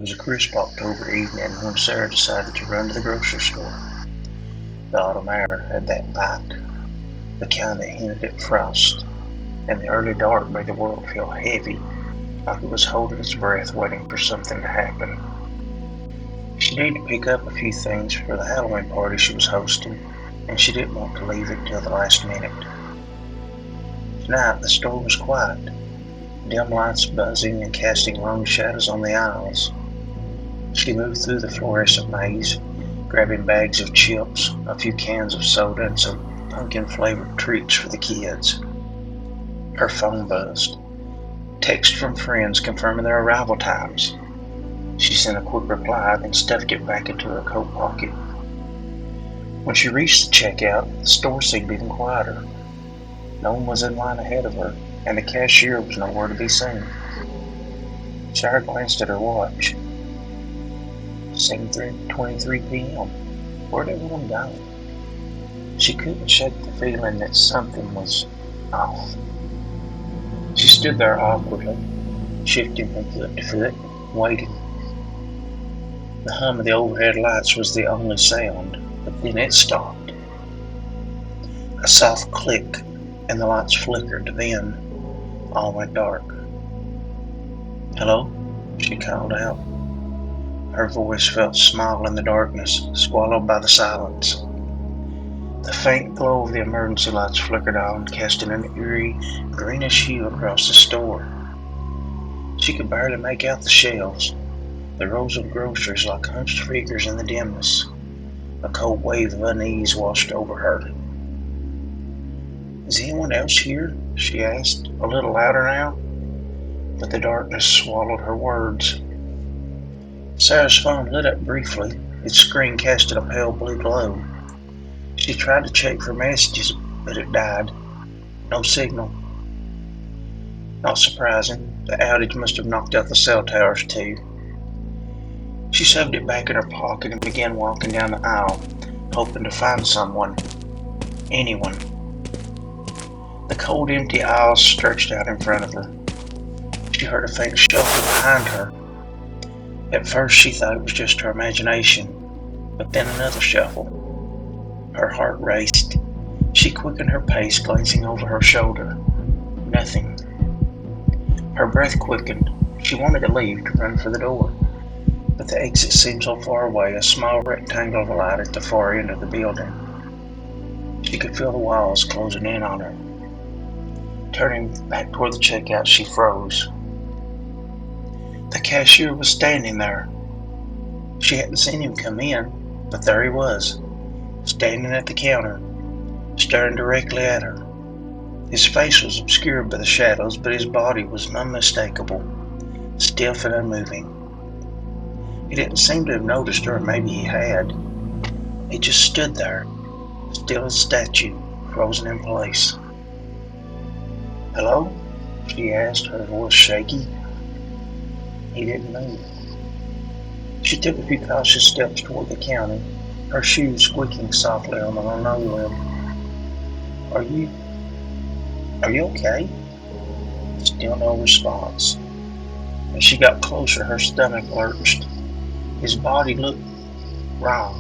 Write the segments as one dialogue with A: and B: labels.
A: was a crisp October evening when Sarah decided to run to the grocery store. The autumn air had that bite, the kind that hinted at frost, and the early dark made the world feel heavy, like it was holding its breath waiting for something to happen. She needed to pick up a few things for the Halloween party she was hosting, and she didn't want to leave it till the last minute. Tonight the store was quiet, dim lights buzzing and casting long shadows on the aisles. She moved through the fluorescent maze, grabbing bags of chips, a few cans of soda, and some pumpkin-flavored treats for the kids. Her phone buzzed. Text from friends confirming their arrival times. She sent a quick reply, then stuffed it back into her coat pocket. When she reached the checkout, the store seemed even quieter. No one was in line ahead of her, and the cashier was nowhere to be seen. Sarah glanced at her watch. 7:23 p.m. Where'd everyone go? She couldn't shake the feeling that something was off. She stood there awkwardly, shifting from foot to foot, waiting. The hum of the overhead lights was the only sound, but then it stopped. A soft click, and the lights flickered, then all went dark. "Hello?" she called out. Her voice felt small in the darkness, swallowed by the silence. The faint glow of the emergency lights flickered on, casting an eerie, greenish hue across the store. She could barely make out the shelves, the rows of groceries like hunched figures in the dimness. A cold wave of unease washed over her. "Is anyone else here?" she asked, a little louder now, but the darkness swallowed her words. Sarah's phone lit up briefly, its screen casting a pale blue glow. She tried to check for messages, but it died. No signal. Not surprising, the outage must have knocked out the cell towers too. She shoved it back in her pocket and began walking down the aisle, hoping to find someone. Anyone. The cold, empty aisles stretched out in front of her. She heard a faint shuffle behind her. At first she thought it was just her imagination, but then another shuffle. Her heart raced. She quickened her pace, glancing over her shoulder. Nothing. Her breath quickened. She wanted to leave, to run for the door, but the exit seemed so far away, a small rectangle of light at the far end of the building. She could feel the walls closing in on her. Turning back toward the checkout, she froze. The cashier was standing there. She hadn't seen him come in, but there he was, standing at the counter, staring directly at her. His face was obscured by the shadows, but his body was unmistakable, stiff and unmoving. He didn't seem to have noticed her, or maybe he had. He just stood there, still as a statue, frozen in place. "Hello?" she asked, her voice shaky. He didn't move. She took a few cautious steps toward the counter, her shoes squeaking softly on the linoleum. Are you okay?" Still no response. As she got closer, her stomach lurched. His body looked wrong.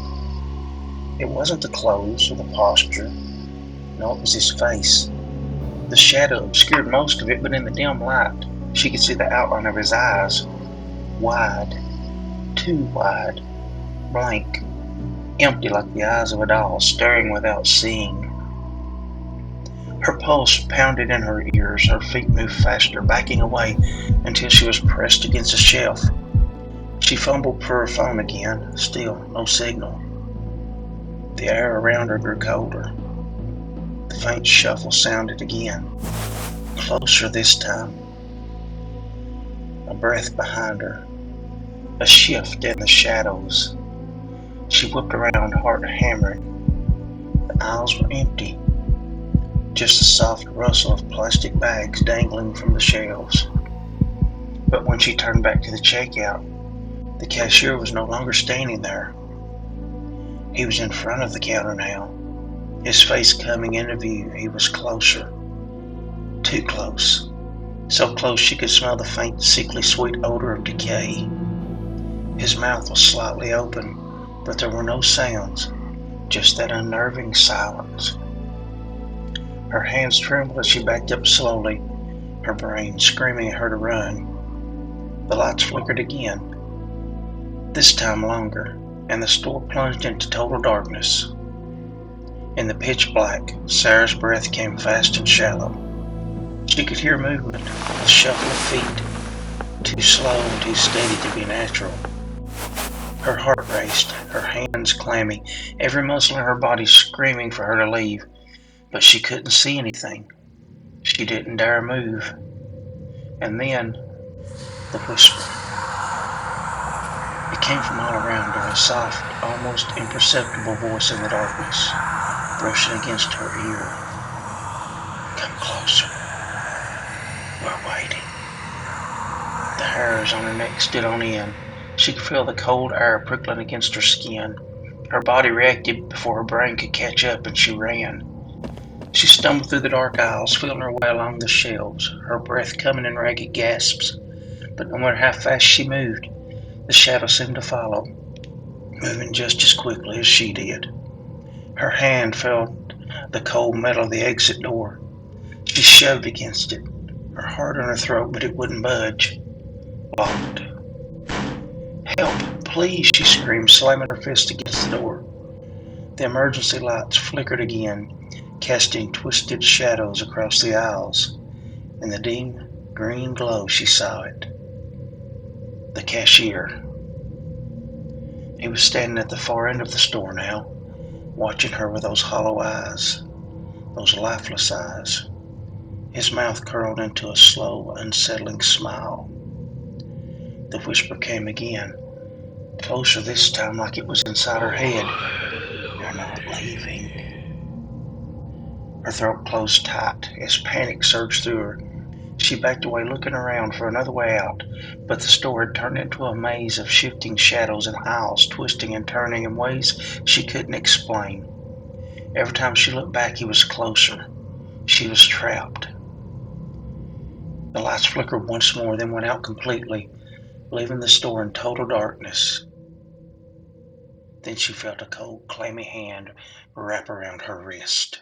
A: It wasn't the clothes or the posture. No, it was his face. The shadow obscured most of it, but in the dim light, she could see the outline of his eyes. Wide. Too wide. Blank. Empty like the eyes of a doll, staring without seeing. Her pulse pounded in her ears, her feet moved faster, backing away until she was pressed against a shelf. She fumbled for her phone again, still no signal. The air around her grew colder. The faint shuffle sounded again, closer this time. A breath behind her, a shift in the shadows. She whipped around, heart hammering. The aisles were empty. Just a soft rustle of plastic bags dangling from the shelves. But when she turned back to the checkout, the cashier was no longer standing there. He was in front of the counter now, his face coming into view. He was closer. Too close. So close she could smell the faint, sickly sweet odor of decay. His mouth was slightly open, but there were no sounds, just that unnerving silence. Her hands trembled as she backed up slowly, her brain screaming at her to run. The lights flickered again, this time longer, and the store plunged into total darkness. In the pitch black, Sarah's breath came fast and shallow. She could hear movement, the shuffle of feet, too slow and too steady to be natural. Her heart raced, her hands clammy, every muscle in her body screaming for her to leave, but she couldn't see anything. She didn't dare move. And then, the whisper. It came from all around her, a soft, almost imperceptible voice in the darkness, brushing against her ear. Come closer. We're waiting. The hairs on her neck stood on end. She could feel the cold air prickling against her skin. Her body reacted before her brain could catch up, and she ran. She stumbled through the dark aisles, feeling her way along the shelves, her breath coming in ragged gasps. But no matter how fast she moved, the shadow seemed to follow, moving just as quickly as she did. Her hand felt the cold metal of the exit door. She shoved against it, her heart in her throat, but it wouldn't budge. Locked. Help, please, she screamed, slamming her fist against the door. The emergency lights flickered again, casting twisted shadows across the aisles. In the dim green glow, she saw it. The cashier. He was standing at the far end of the store now, watching her with those hollow eyes, those lifeless eyes. His mouth curled into a slow, unsettling smile. The whisper came again, closer this time, like it was inside her head. You're not leaving. Her throat closed tight as panic surged through her. She backed away, looking around for another way out, but the store had turned into a maze of shifting shadows and aisles, twisting and turning in ways she couldn't explain. Every time she looked back, he was closer. She was trapped. The lights flickered once more, then went out completely, leaving the store in total darkness. Then she felt a cold, clammy hand wrap around her wrist.